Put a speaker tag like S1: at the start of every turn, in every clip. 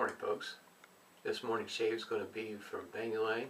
S1: morning, folks. This morning's shave is going to be from Yulay.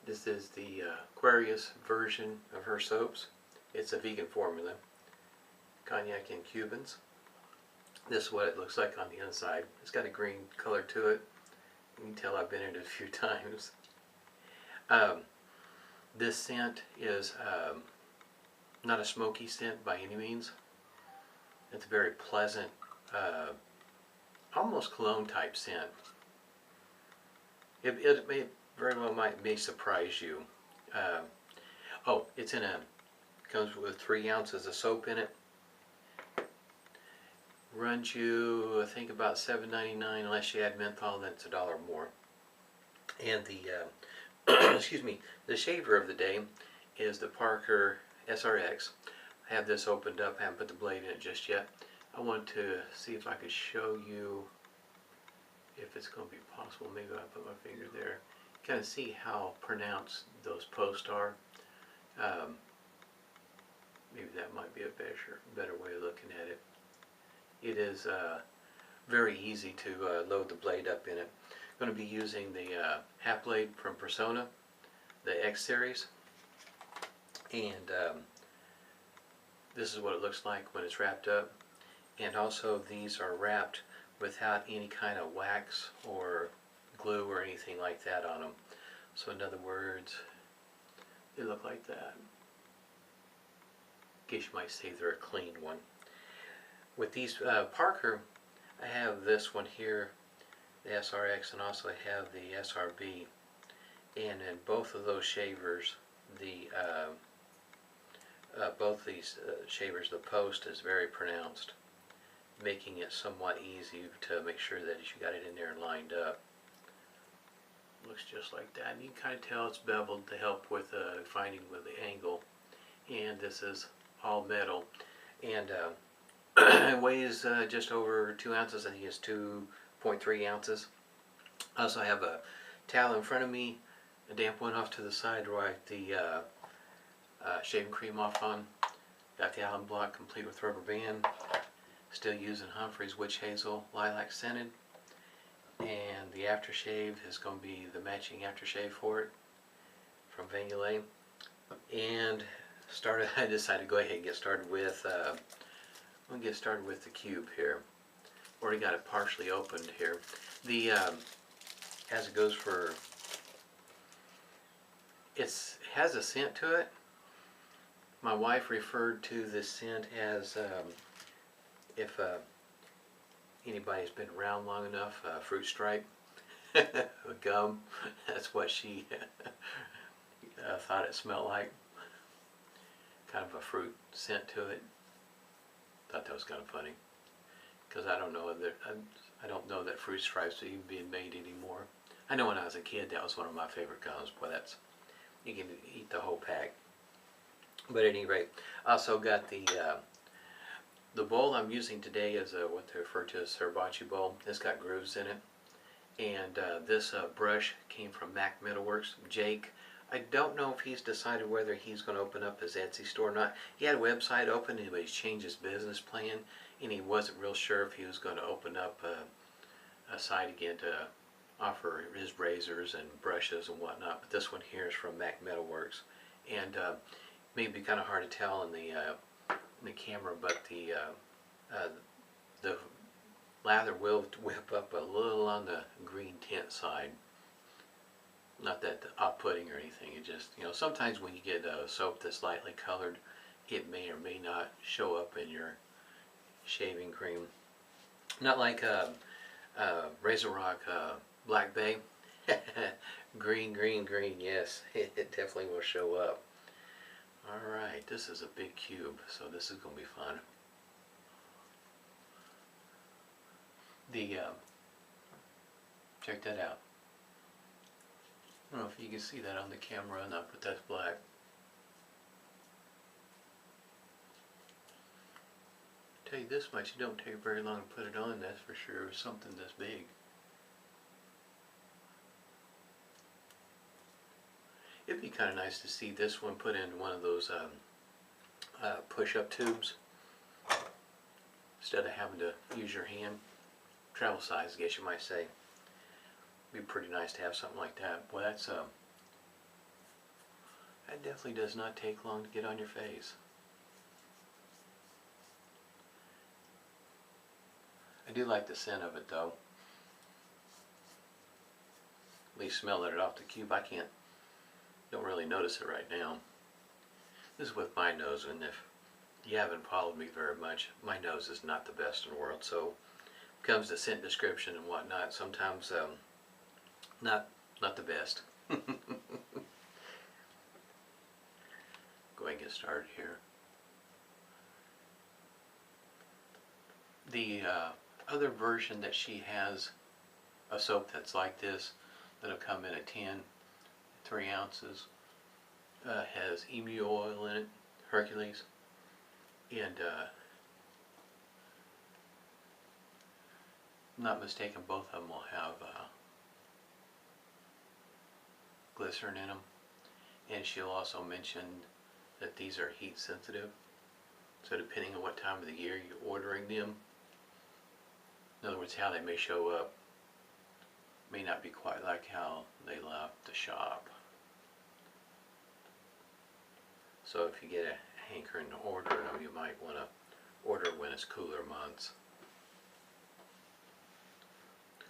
S1: This is the Aquarius version of her soaps. It's a vegan formula. Cognac and Cubans. This is what it looks like on the inside. It's got a green color to it. You can tell I've been in it a few times. This scent is not a smoky scent by any means. It's a very pleasant, almost cologne type scent. It may very well may surprise you. Oh, it's comes with 3 ounces of soap in it. Runs you, I think, about $7.99 unless you add menthol. That's $1 more. And the excuse me, the shaver of the day is the Parker SRX. I have this opened up. I haven't put the blade in it just yet. I want to see if I could show you if it's going to be possible. Maybe I'll put my finger there. Kind of see how pronounced those posts are. Maybe that might be a better way of looking at it. It is very easy to load the blade up in it. I'm going to be using the half blade from Personna, the X Series, and this is what it looks like when it's wrapped up. And also these are wrapped without any kind of wax or glue or anything like that on them. So in other words, they look like that. I guess you might say they're a clean one. With these Parker, I have this one here, the SRX, and also I have the SRB. And in both of those shavers, both these shavers, the post is very pronounced, making it somewhat easy to make sure that you got it in there and lined up. Looks just like that. And you can kind of tell it's beveled to help with finding with the angle. And this is all metal. And it weighs just over 2 ounces. I think it's 2.3 ounces. I also have a towel in front of me, a damp one off to the side to wipe the shaving cream off on. Got the alum block complete with rubber band. Still using Humphrey's Witch Hazel Lilac Scented. And the aftershave is going to be the matching aftershave for it from Yulay. And I decided to go ahead and get started with I'm going to get started with the cube here. Already got it partially opened here. The as it goes for, it has a scent to it. My wife referred to this scent as if anybody's been around long enough, fruit stripe, gum. That's what she thought it smelled like. Kind of a fruit scent to it. Thought that was kind of funny, because I don't know that fruit stripes are even being made anymore. I know when I was a kid that was one of my favorite gums. Boy, you can eat the whole pack. But at any rate, I also got the bowl I'm using today is what they refer to as Hibachi bowl. It's got grooves in it. And this brush came from Metalworks. Jake, I don't know if he's decided whether he's going to open up his Etsy store or not. He had a website open, but he's changed his business plan, and he wasn't real sure if he was going to open up a site again to offer his razors and brushes and whatnot. But this one here is from Metalworks, and maybe kind of hard to tell in the camera, but the lather will whip up a little on the green tint side. Not that off-putting or anything. It just, sometimes when you get a soap that's lightly colored, it may or may not show up in your shaving cream. Not like Razor Rock Black Bay. Green, green, green. Yes, it definitely will show up. Alright, this is a big cube, so this is going to be fun. Check that out. I don't know if you can see that on the camera or not, but that's black. Tell you this much, it don't take very long to put it on, that's for sure, with something this big. It'd be kind of nice to see this one put in one of those push-up tubes instead of having to use your hand. travel size, I guess you might say. Be pretty nice to have something like that. Boy, that's that definitely does not take long to get on your face. I do like the scent of it though. At least smelling it off the cube, don't really notice it right now. This is with my nose, and if you haven't followed me very much, my nose is not the best in the world. So when it comes to scent description and whatnot, sometimes not the best. Go ahead and get started here. The other version that she has, a soap that's like this, that'll come in a tin, 3 ounces, has emu oil in it, Hercules, and not mistaken, both of them will have glycerin in them. And she'll also mention that these are heat sensitive, so depending on what time of the year you're ordering them, in other words, how they may show up may not be quite like how they left the shop. So if you get a hankering to order them, you might want to order when it's cooler months.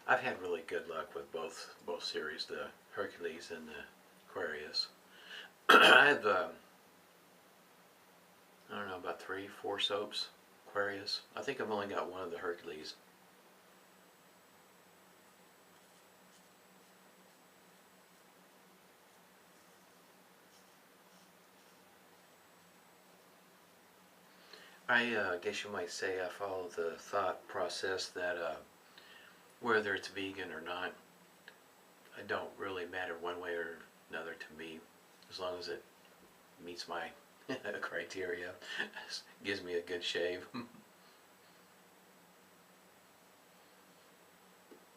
S1: I've had really good luck with both series, the Hercules and the Aquarius. I have I don't know, about 3, 4 soaps, Aquarius. I think I've only got one of the Hercules. I guess you might say I follow the thought process that whether it's vegan or not, it don't really matter one way or another to me, as long as it meets my criteria, gives me a good shave.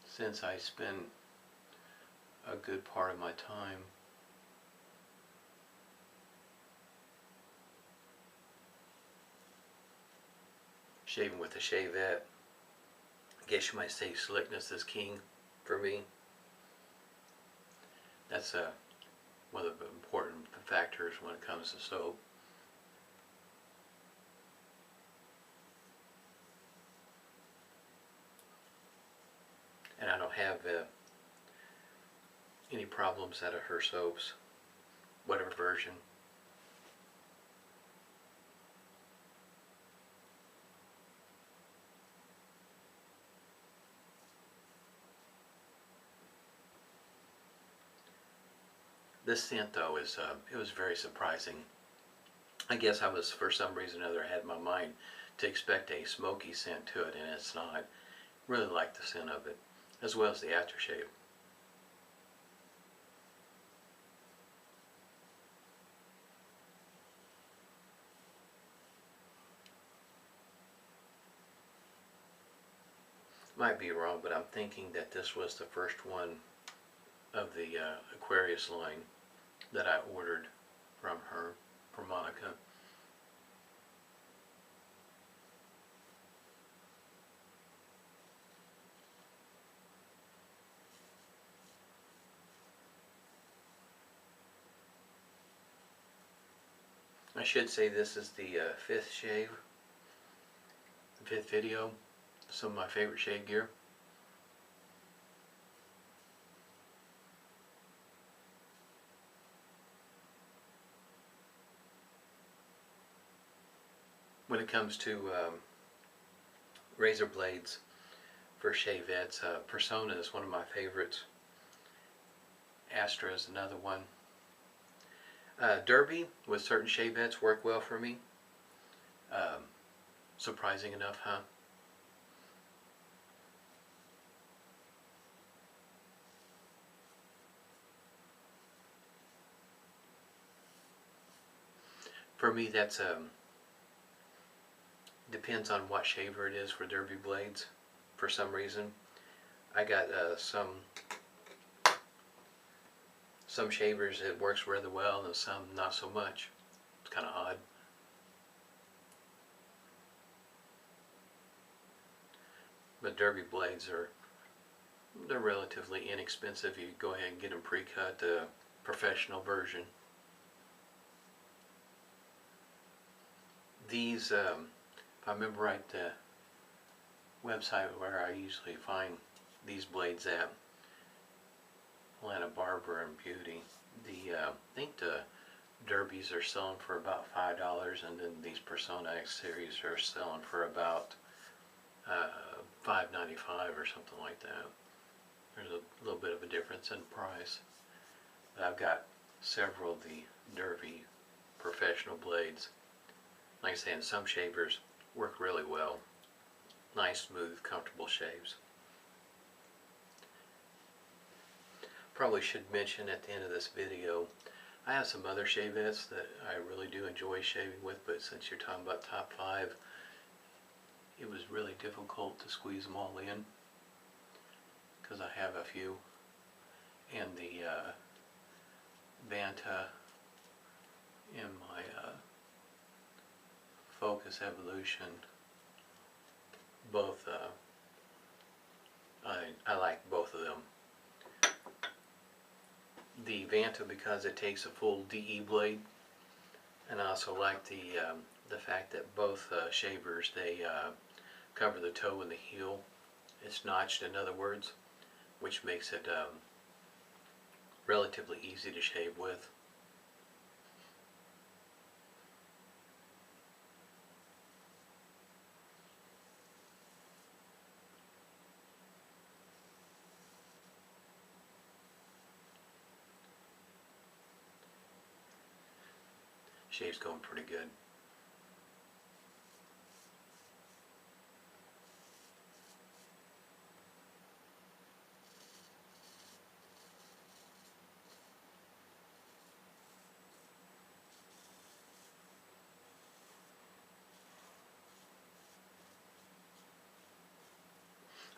S1: Since I spend a good part of my time shaving with a shavette, I guess you might say slickness is king for me. That's one of the important factors when it comes to soap. And I don't have any problems out of her soaps, whatever version. This scent though is, it was very surprising. I guess I was, for some reason or other, had in my mind to expect a smoky scent to it, and it's not. Really like the scent of it, as well as the aftershave. Might be wrong, but I'm thinking that this was the first one of the Aquarius line that I ordered from her, from Monica. I should say this is the 5th shave, the 5th video, some of my favorite shave gear. When it comes to razor blades for shavettes, Personna is one of my favorites. Astra is another one. Derby with certain shavettes work well for me. Surprising enough, huh? For me, that's depends on what shaver it is for Derby blades. For some reason, I got some shavers it works really well, and some not so much. It's kind of odd. But derby blades they're relatively inexpensive. You go ahead and get them pre-cut, the professional version. These, if I remember right, the website where I usually find these blades at, Atlanta Barber and Beauty, I think the derbies are selling for about $5, and then these Personna X Series are selling for about $5.95 or something like that. There's a little bit of a difference in price. But I've got several of the derby professional blades. Like I say, and some shavers work really well. Nice, smooth, comfortable shaves. Probably should mention at the end of this video, I have some other shavettes that I really do enjoy shaving with, but since you're talking about top 5, it was really difficult to squeeze them all in, because I have a few. And the Vanta and my Focus Evolution, both, I like both of them. The Vanta because it takes a full DE blade, and I also like the fact that both shavers, they cover the toe and the heel. It's notched, in other words, which makes it relatively easy to shave with. Shave's going pretty good.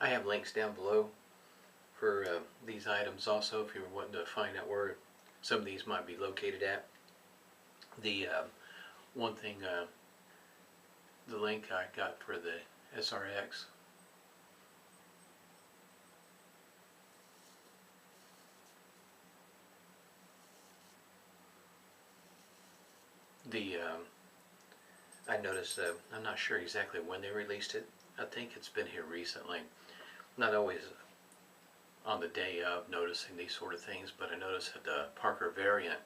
S1: I have links down below for these items also, if you're wanting to find out where some of these might be located at. The one thing, the link I got for the SRX, I noticed, I'm not sure exactly when they released it. I think it's been here recently. Not always on the day of noticing these sort of things, but I noticed that the Parker variant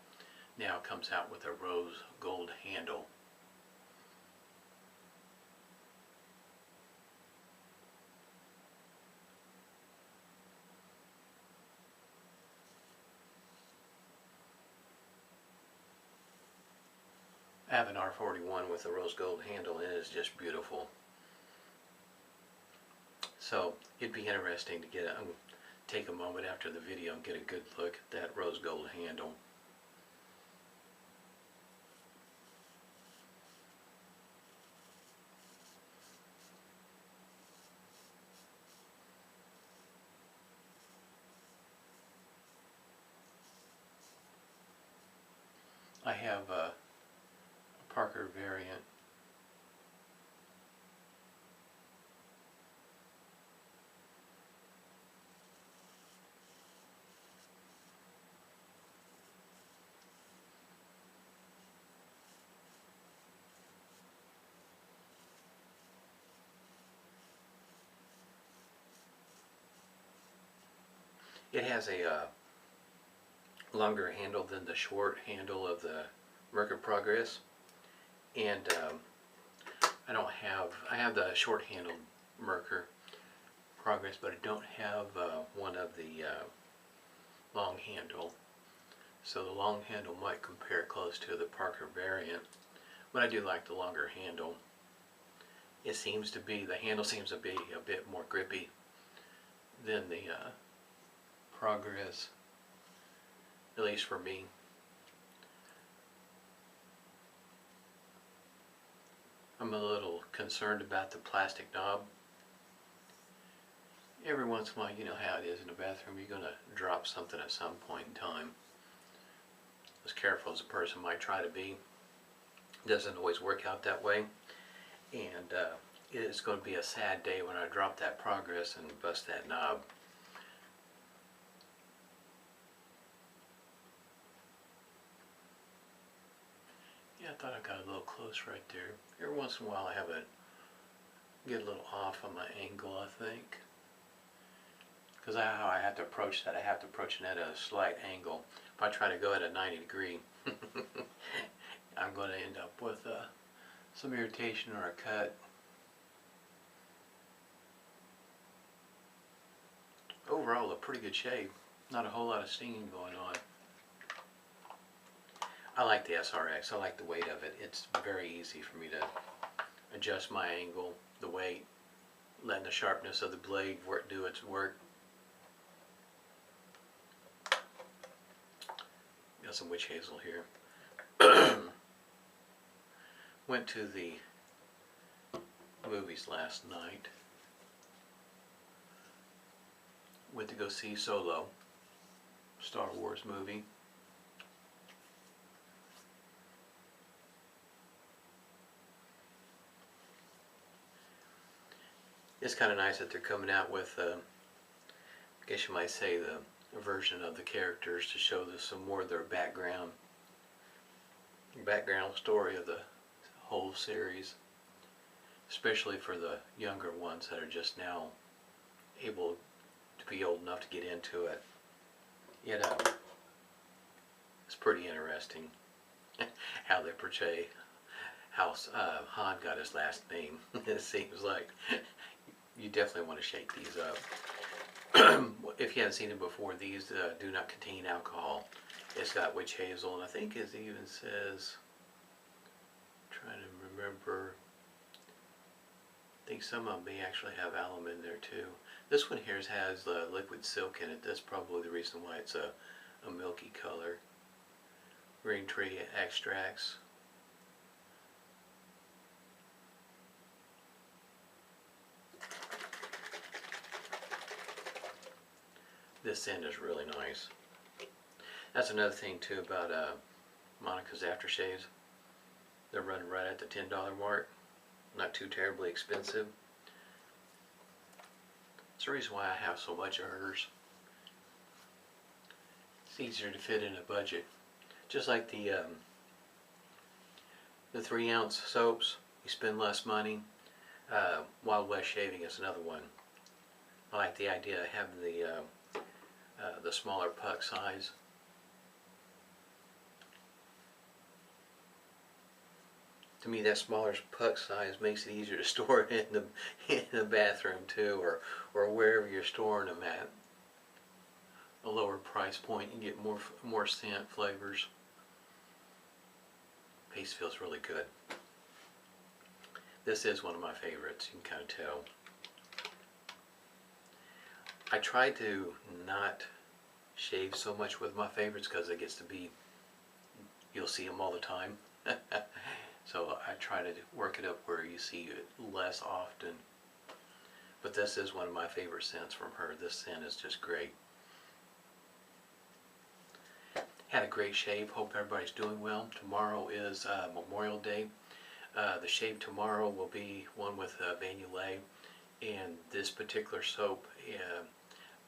S1: now comes out with a rose gold handle. I have an R41 with a rose gold handle, and it is just beautiful. So it'd be interesting to take a moment after the video and get a good look at that rose gold handle. I have a Parker variant. It has a longer handle than the short handle of the Merkur Progress, and I have the short handled Merkur Progress, but I don't have one of the long handle. So the long handle might compare close to the Parker variant, but I do like the longer handle. The handle seems to be a bit more grippy than the Progress, at least for me. I'm a little concerned about the plastic knob. Every once in a while, you know how it is in the bathroom, you're going to drop something at some point in time. As careful as a person might try to be, it doesn't always work out that way. And it's going to be a sad day when I drop that progress and bust that knob. Yeah, I thought I got a little close right there. Every once in a while I have a get a little off on my angle, I think. Because how I have to approach that, I have to approach it at a slight angle. If I try to go at a 90 degree, I'm going to end up with some irritation or a cut. Overall, a pretty good shave. Not a whole lot of stinging going on. I like the SRX. I like the weight of it. It's very easy for me to adjust my angle, the weight, letting the sharpness of the blade do its work. Got some witch hazel here. Went to the movies last night. Went to go see Solo, Star Wars movie. It's kind of nice that they're coming out with, I guess you might say, the version of the characters to show some more of their background story of the whole series, especially for the younger ones that are just now able to be old enough to get into it. It's pretty interesting how they portray how Han got his last name. It seems like you definitely want to shake these up. If you haven't seen it before, these do not contain alcohol. It's got witch hazel, and I think it even says, trying to remember, I think some of them may actually have alum in there too. This one here has liquid silk in it. That's probably the reason why it's a milky color. Green tree extracts. This scent is really nice. That's another thing too about Monica's aftershaves. They're running right at the $10 mark. Not too terribly expensive. It's the reason why I have so much of hers. It's easier to fit in a budget. Just like the 3-ounce soaps, you spend less money. Wild West shaving is another one. I like the idea of having the smaller puck size. To me, that smaller puck size makes it easier to store it in the bathroom too, or wherever you're storing them at. A lower price point, you get more scent flavors. Paste feels really good. This is one of my favorites. You can kind of tell. I try to not shave so much with my favorites because it gets to be, you'll see them all the time. So I try to work it up where you see it less often. But this is one of my favorite scents from her. This scent is just great. Had a great shave. Hope everybody's doing well. Tomorrow is Memorial Day. The shave tomorrow will be one with Van Yulay. And this particular soap,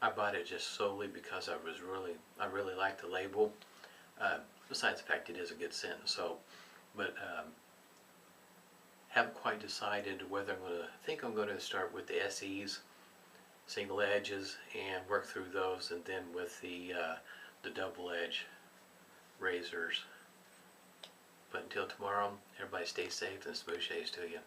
S1: I bought it just solely because I really like the label. Besides the fact it is a good scent soap, but haven't quite decided whether I think I'm going to start with the SEs, single edges, and work through those, and then with the double edge razors. But until tomorrow, everybody stay safe and smooth shaves to you.